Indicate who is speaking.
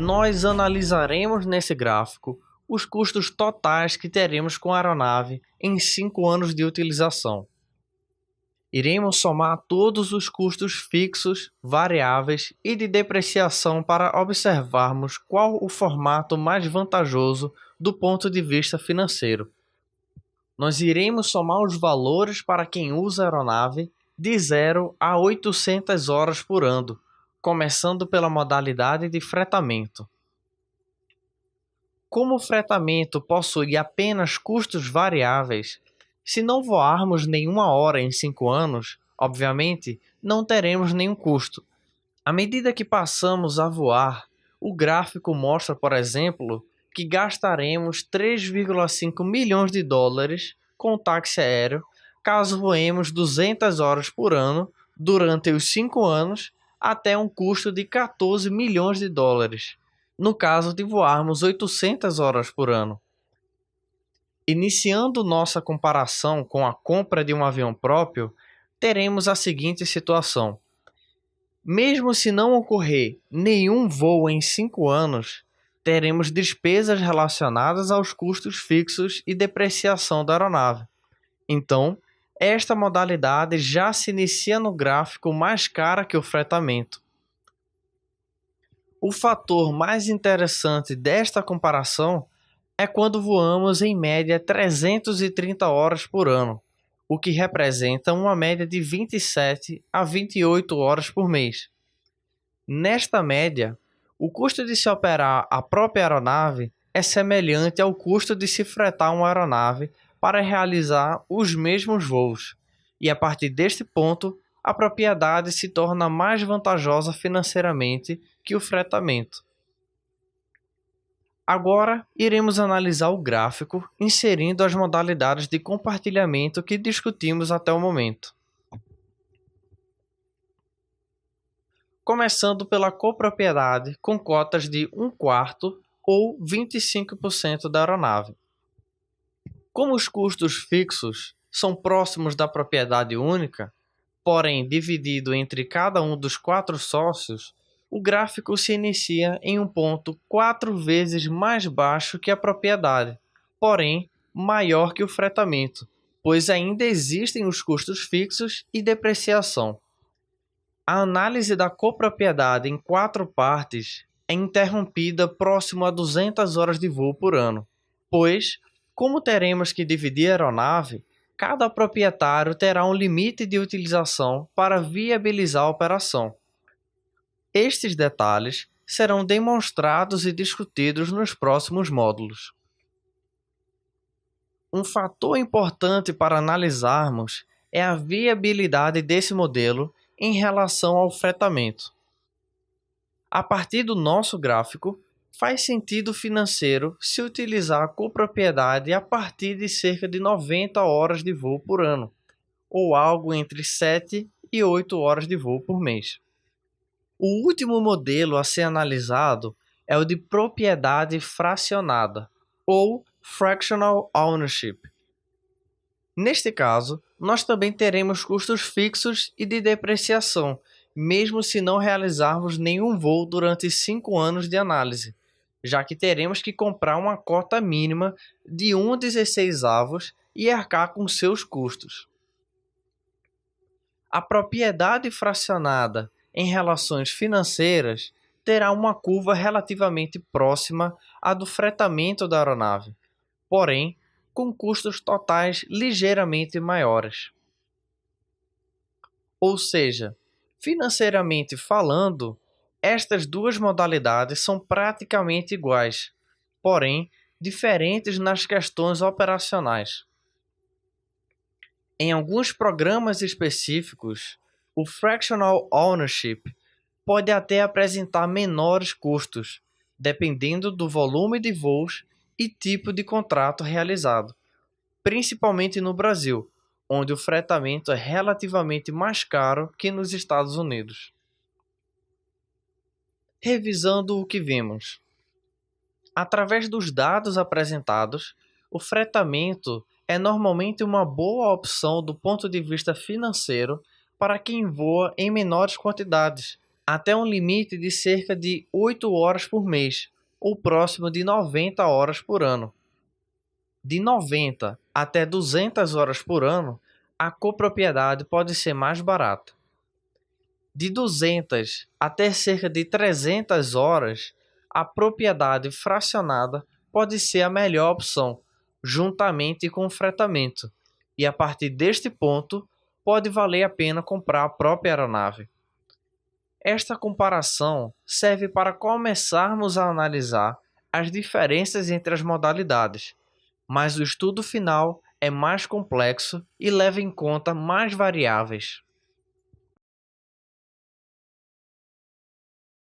Speaker 1: nós analisaremos nesse gráfico os custos totais que teremos com a aeronave em 5 anos de utilização. Iremos somar todos os custos fixos, variáveis e de depreciação para observarmos qual o formato mais vantajoso do ponto de vista financeiro. Nós iremos somar os valores para quem usa a aeronave de 0 a 800 horas por ano, começando pela modalidade de fretamento. Como o fretamento possui apenas custos variáveis, se não voarmos nenhuma hora em 5 anos, obviamente, não teremos nenhum custo. À medida que passamos a voar, o gráfico mostra, por exemplo, que gastaremos 3,5 milhões de dólares com táxi aéreo caso voemos 200 horas por ano durante os 5 anos até um custo de 14 milhões de dólares, no caso de voarmos 800 horas por ano. Iniciando nossa comparação com a compra de um avião próprio, teremos a seguinte situação. Mesmo se não ocorrer nenhum voo em 5 anos, teremos despesas relacionadas aos custos fixos e depreciação da aeronave. Então, esta modalidade já se inicia no gráfico mais cara que o fretamento. O fator mais interessante desta comparação é quando voamos em média 330 horas por ano, o que representa uma média de 27 a 28 horas por mês. Nesta média, o custo de se operar a própria aeronave é semelhante ao custo de se fretar uma aeronave para realizar os mesmos voos, e a partir deste ponto, a propriedade se torna mais vantajosa financeiramente que o fretamento. Agora, iremos analisar o gráfico, inserindo as modalidades de compartilhamento que discutimos até o momento. Começando pela copropriedade com cotas de 1/4 ou 25% da aeronave. Como os custos fixos são próximos da propriedade única, porém dividido entre cada um dos 4 sócios, o gráfico se inicia em um ponto 4 vezes mais baixo que a propriedade, porém maior que o fretamento, pois ainda existem os custos fixos e depreciação. A análise da copropriedade em 4 partes é interrompida próximo a 200 horas de voo por ano, pois, como teremos que dividir a aeronave, cada proprietário terá um limite de utilização para viabilizar a operação. Estes detalhes serão demonstrados e discutidos nos próximos módulos. Um fator importante para analisarmos é a viabilidade desse modelo em relação ao fretamento. A partir do nosso gráfico, faz sentido financeiro se utilizar a copropriedade a partir de cerca de 90 horas de voo por ano, ou algo entre 7 e 8 horas de voo por mês. O último modelo a ser analisado é o de propriedade fracionada, ou Fractional Ownership. Neste caso, nós também teremos custos fixos e de depreciação, mesmo se não realizarmos nenhum voo durante 5 anos de análise, já que teremos que comprar uma cota mínima de 1/16 e arcar com seus custos. A propriedade fracionada em relações financeiras terá uma curva relativamente próxima à do fretamento da aeronave, porém com custos totais ligeiramente maiores. Ou seja, financeiramente falando, estas duas modalidades são praticamente iguais, porém diferentes nas questões operacionais. Em alguns programas específicos, o Fractional Ownership pode até apresentar menores custos, dependendo do volume de voos e tipo de contrato realizado, principalmente no Brasil, onde o fretamento é relativamente mais caro que nos Estados Unidos. Revisando o que vimos. Através dos dados apresentados, o fretamento é normalmente uma boa opção do ponto de vista financeiro para quem voa em menores quantidades, até um limite de cerca de 8 horas por mês, ou próximo de 90 horas por ano. De 90 até 200 horas por ano, a copropriedade pode ser mais barata. De 200 até cerca de 300 horas, a propriedade fracionada pode ser a melhor opção, juntamente com o fretamento, e a partir deste ponto, pode valer a pena comprar a própria aeronave. Esta comparação serve para começarmos a analisar as diferenças entre as modalidades, mas o estudo final é mais complexo e leva em conta mais variáveis.